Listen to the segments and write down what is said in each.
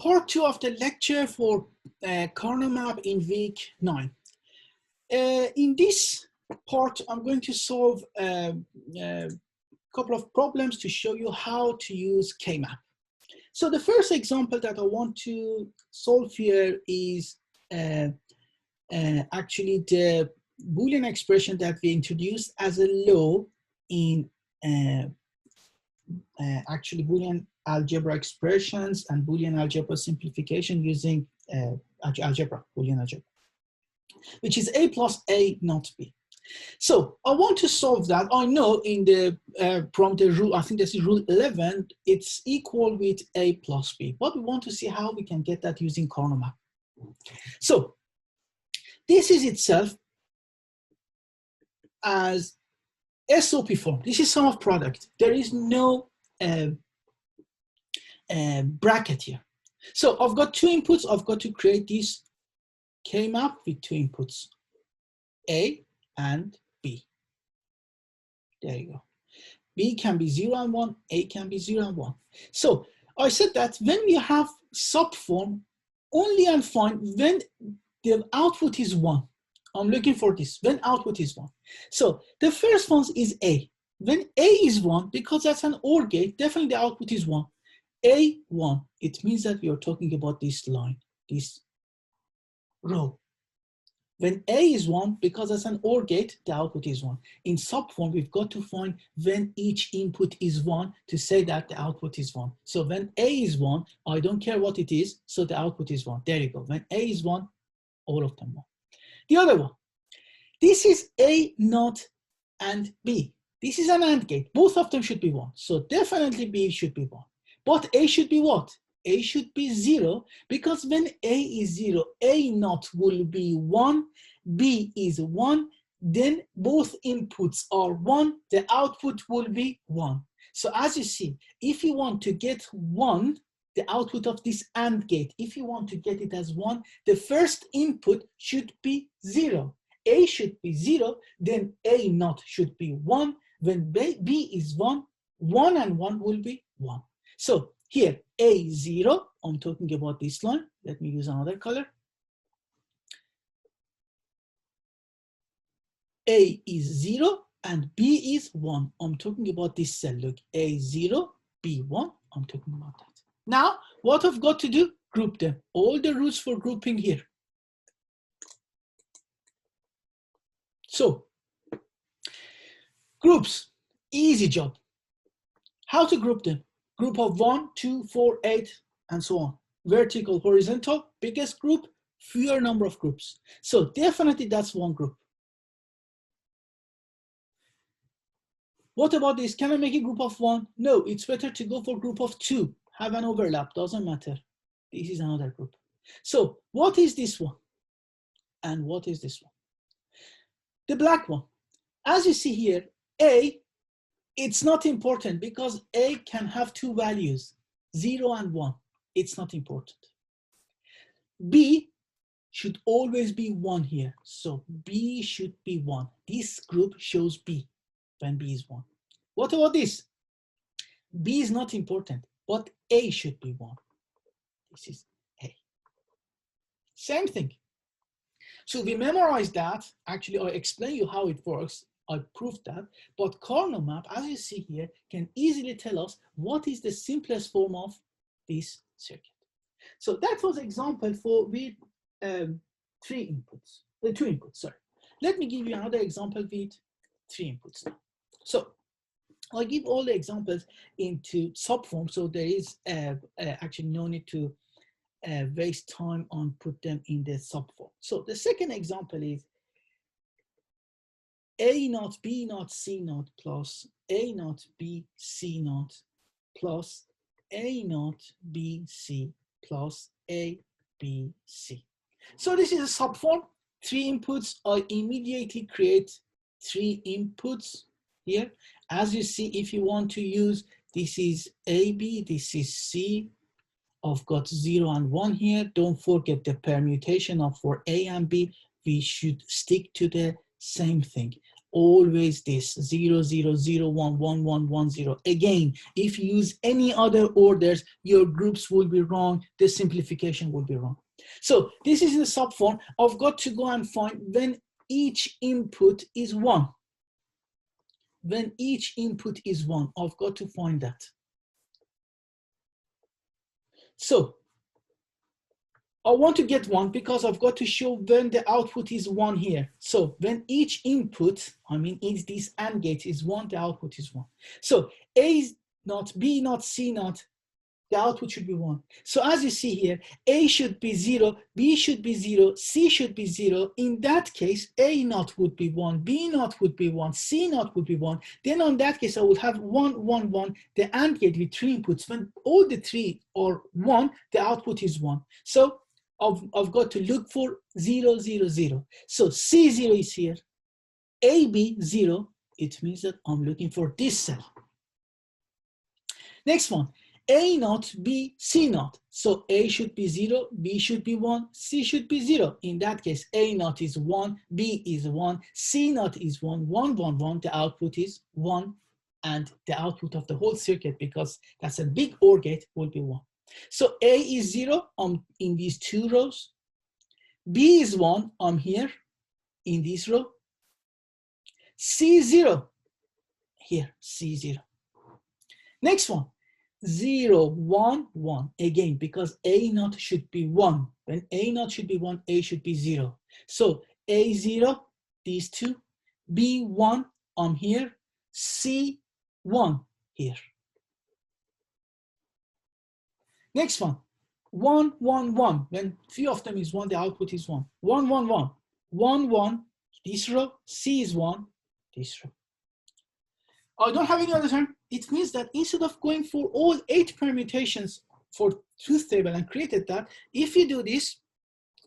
part 2 of the lecture for karnaugh map in week 9. In this part, I'm going to solve a couple of problems to show you how to use K-map. So the first example that I want to solve here is actually the Boolean expression that we introduced as a law in actually Boolean algebra expressions and Boolean algebra simplification using Boolean algebra, which is A plus A not B. So I want to solve that. I know in the from the rule, I think this is rule 11, it's equal with A plus B, but we want to see how we can get that using karnaugh map. So this is itself as SOP form. This is sum of product. There is no bracket here. So I've got two inputs. I've got to create this K-map with two inputs, A and B. There you go. B can be 0 and 1, A can be 0 and 1. So I said that when we have subform, only and find when the output is 1. I'm looking for this, when output is 1. So the first one is A. When A is 1, because that's an OR gate, definitely the output is 1. A1, it means that we are talking about this line, this row. When A is 1, because that's an OR gate, the output is 1. In subform, we've got to find when each input is 1 to say that the output is 1. So when A is 1, I don't care what it is, so the output is 1. There you go. When A is 1, all of them 1. The other one, this is A not and B. This is an AND gate. Both of them should be 1. So definitely B should be 1. But A should be what? A should be 0, because when A is 0, A not will be 1, B is 1, then both inputs are 1, the output will be 1. So as you see, if you want to get 1, the output of this AND gate, if you want to get it as 1, the first input should be 0. A should be 0, then A not should be 1. When B is 1, 1 and 1 will be 1. So here, A0, I'm talking about this line. Let me use another color. A is 0 and B is 1. I'm talking about this cell. Look, A0, B1, I'm talking about that. Now, what I've got to do? Group them. All the rules for grouping here. So, groups, easy job. How to group them? Group of 1, 2, 4, 8, and so on. Vertical, horizontal, biggest group, fewer number of groups. So definitely that's one group. What about this? Can I make a group of 1? No, it's better to go for group of 2. Have an overlap, doesn't matter. This is another group. So what is this one? And what is this one? The black one. As you see here, A, it's not important because A can have two values, 0 and 1. It's not important. B should always be 1 here. So B should be 1. This group shows B when B is 1. What about this? B is not important, but A should be 1. This is A. Same thing. So we memorize that. Actually, I explain you how it works. I proved that, but karnaugh map, as you see here, can easily tell us what is the simplest form of this circuit. So that was example for with 2 inputs, sorry. Let me give you another example with 3 inputs now. So I'll give all the examples into subform, so there is actually no need to waste time on put them in the subform. So the second example is A naught, B naught, C naught plus A naught, B, C naught plus A naught, B, C plus A, B, C. So this is a subform, 3 inputs. I immediately create 3 inputs here. As you see, if you want to use, this is A, B, this is C. I've got 0 and 1 here. Don't forget the permutation of for A and B. We should stick to the same thing. always this 0, 0, 0, 1, 1, 1, 1, 0. Again, if you use any other orders, your groups will be wrong, the simplification will be wrong. So this is in the subform. I've got to go and find when each input is 1. When each input is 1, I've got to find that. So I want to get 1 because I've got to show when the output is 1 here. So when each input, I mean, is this AND gate is 1, the output is 1. So A is not, B not, C not, the output should be 1. So as you see here, A should be 0, B should be 0, C should be 0. In that case, A not would be 1, B not would be 1, C not would be 1. Then on that case, I would have 1, 1, 1, the AND gate with 3 inputs. When all the 3 are 1, the output is 1. So I've got to look for 0, 0, 0. So C0 is here, AB 0, it means that I'm looking for this cell. Next one, A naught, B, C naught. So A should be 0, B should be 1, C should be 0. In that case, A naught is 1, B is 1, C naught is 1, 1, 1, 1. The output is 1, and the output of the whole circuit, because that's a big OR gate, will be 1. So A is 0, I'm in these 2 rows. B is 1, I'm here in this row. C0, here, C0. Next one, 0, 1, 1. Again, because A naught should be 1. When A naught should be 1, A should be 0. So A0, these 2. B1, I'm here. C1, here. Next one, 1, 1, 1. When few of them is 1, the output is 1. 1, 1, 1. 1, 1, this row. C is 1, this row. I don't have any other term. It means that instead of going for all 8 permutations for truth table and created that, if you do this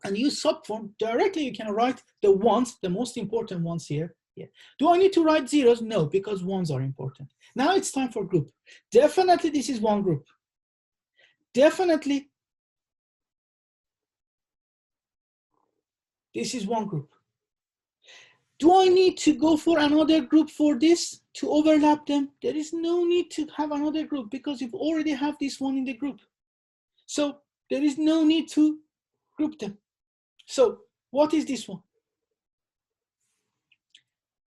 and use subform, directly you can write the ones, the most important ones here. Yeah. Do I need to write zeros? No, because ones are important. Now it's time for group. Definitely this is one group. Definitely this is one group. Do I need to go for another group for this to overlap them? There is no need to have another group because you already have this one in the group. So there is no need to group them. So what is this one?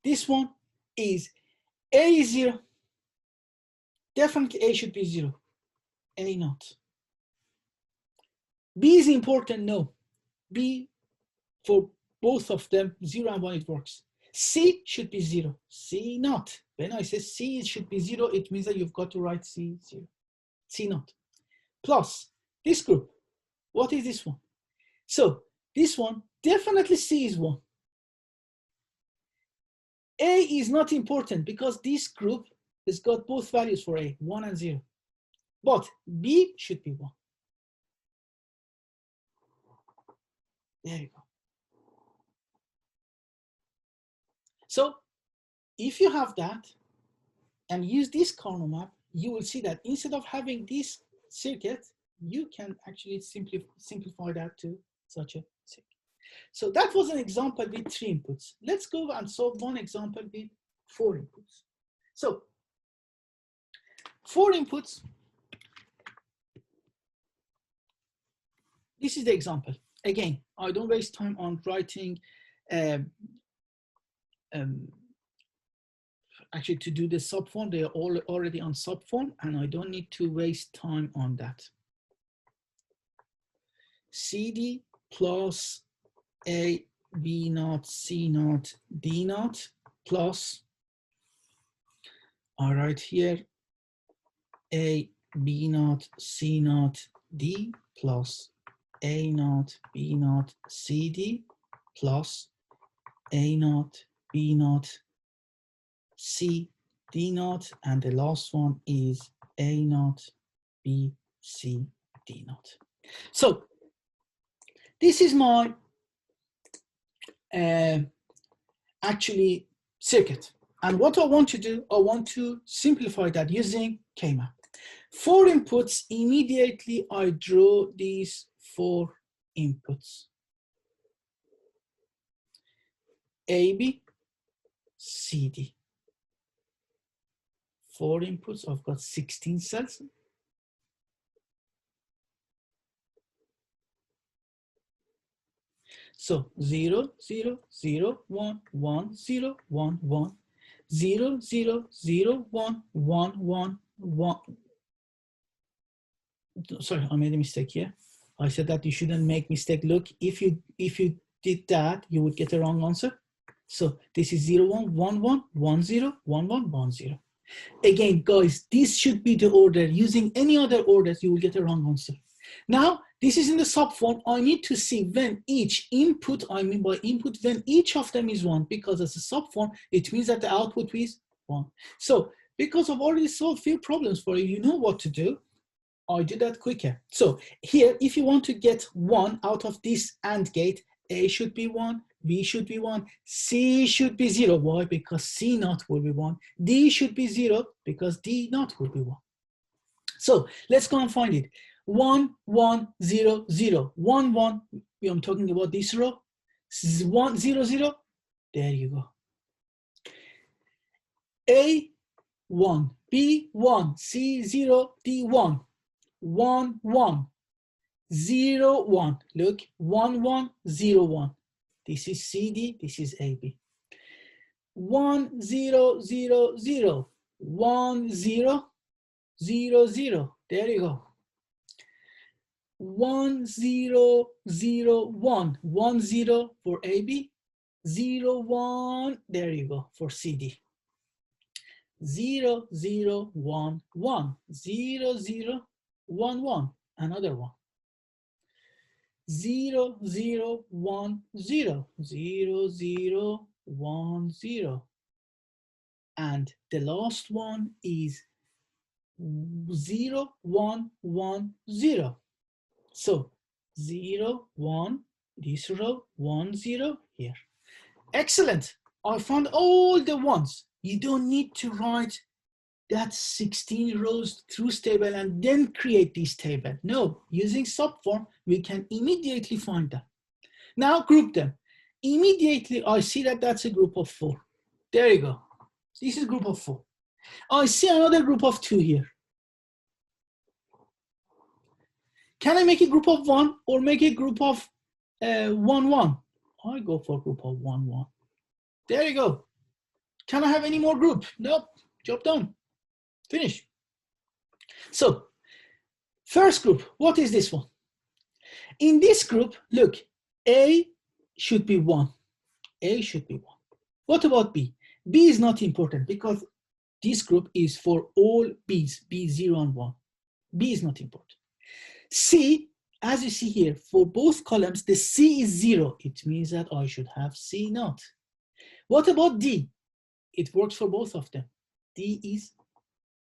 This one is A is 0. Definitely A should be 0. A not. B is important, no. B, for both of them, 0 and 1, it works. C should be 0. C not. When I say C should be 0, it means that you've got to write C 0. C not. Plus this group. What is this one? So this one, definitely C is 1. A is not important because this group has got both values for A, 1 and 0. But B should be 1. There you go. So if you have that and use this karnaugh map, you will see that instead of having this circuit, you can actually simplify that to such a circuit. So that was an example with 3 inputs. Let's go and solve one example with 4 inputs. So 4 inputs. This is the example. Again, I don't waste time on writing actually to do the subform. They are all already on subform and I don't need to waste time on that. CD plus A, B naught, C naught, D naught plus, all right, here, A, B naught, C naught, D plus A naught, B naught, CD plus A naught, B naught, C, D naught, and the last one is A naught, B, C, D naught. So this is my actually circuit. And what I want to do, I want to simplify that using K-map. 4 inputs, immediately I draw these 4 inputs. AB, CD. 4 inputs, I've got 16 cells. So 0, 0, 0, 1, 1, 0, 1, 1, 0, 0, 0, 1, 1, 1, 1. Sorry, I made a mistake here. I said that you shouldn't make mistake. Look, if you did that, you would get the wrong answer. So this is 0, 1, 1, 1, 1, 0, 1, 1, 1, 0. Again, guys, this should be the order. Using any other orders, you will get a wrong answer. Now, this is in the subform. I need to see when each input, I mean by input, when each of them is 1, because as a subform, it means that the output is 1. So because I've already solved a few problems for you, you know what to do. I did that quicker. So here, if you want to get 1 out of this AND gate, A should be 1, B should be 1, C should be 0. Why? Because C naught will be 1. D should be 0 because D naught will be 1. So let's go and find it. 1, 1, 0, 0. 1, 1, I'm talking about this row. 1, 0, 0. There you go. A, 1, B, 1, C, 0, D, 1. 1, 1, 0, 1. Look, 1, 1, 0, 1. This is CD, this is AB. 1, 0, 0, 0. 1, 0, 0, 0. There you go. 1, 0, 0, 1. 1, 0 for AB. 0, 1. There you go for CD. 0, 0, 1, 1. 0, 0, 1, 1. Another one. 0, 0, 1, 0. 0, 0, 1, 0. And the last one is 0, 1, 1, 0. So 0, 1, this row, 1, 0 here. Excellent. I found all the ones. You don't need to write that 16 rows truth table and then create this table. No, using subform, we can immediately find them. Now group them. Immediately, I see that that's a group of 4. There you go. This is a group of 4. I see another group of 2 here. Can I make a group of 1 or make a group of 1, 1? I go for a group of 1, 1. There you go. Can I have any more group? Nope, job done. Finish. So, first group, what is this one? In this group, look, A should be 1. A should be 1. What about B? B is not important because this group is for all B's, B 0 and 1. B is not important. C, as you see here, for both columns, the C is 0. It means that I should have C naught. What about D? It works for both of them. D is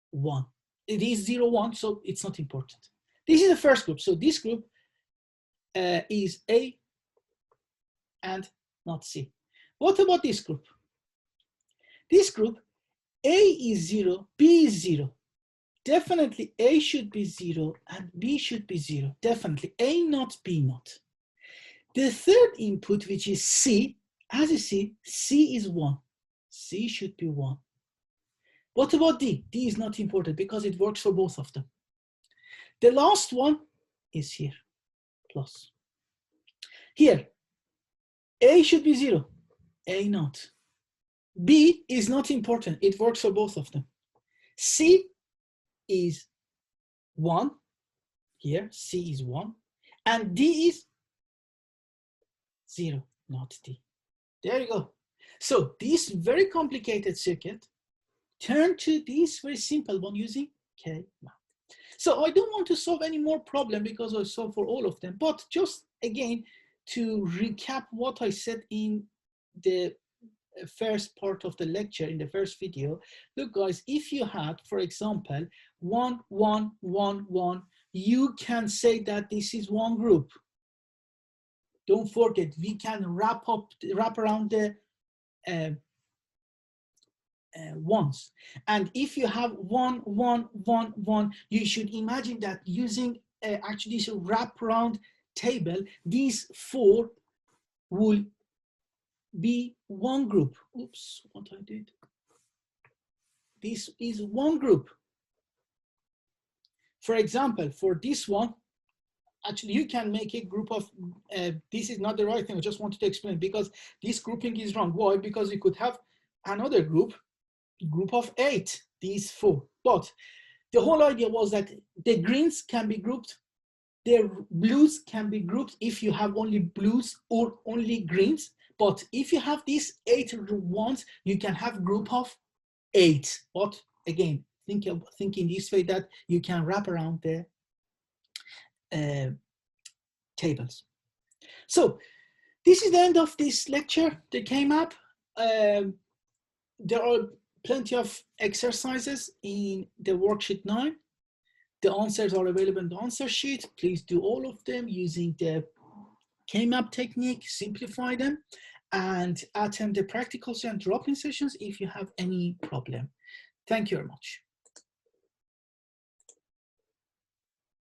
1. It is 0, 1, so it's not important. This is the first group. So this group is A and not C. What about this group? This group, A is 0, B is 0. Definitely A should be 0 and B should be 0. Definitely A naught, B naught. The third input, which is C, as you see, C is 1. C should be 1. What about D? D is not important because it works for both of them. The last one is here, plus. Here, A should be 0, A naught. B is not important, it works for both of them. C is 1, here, C is 1, and D is 0, not D. There you go. So this very complicated circuit turned to this very simple one using K math. So I don't want to solve any more problem because I solved for all of them, but just again, to recap what I said in the first part of the lecture, in the first video, look guys, if you had, for example, 1, 1, 1, 1, you can say that this is one group. Don't forget, we can wrap around the ones. And if you have 1, 1, 1, 1, you should imagine that using actually this wraparound table, these 4 will be one group. Oops, what I did. This is one group. For example, for this one, actually you can make a group of, this is not the right thing, I just wanted to explain, because this grouping is wrong. Why? Because you could have another group of 8, these 4. But the whole idea was that the greens can be grouped, the blues can be grouped if you have only blues or only greens. But if you have these 8 ones, you can have group of 8. But again, think in this way that you can wrap around the tables. So this is the end of this lecture. They came up. There are plenty of exercises in the worksheet 9. The answers are available in the answer sheet. Please do all of them using the K-map technique, simplify them, and attend the practicals and drop-in sessions if you have any problem. Thank you very much.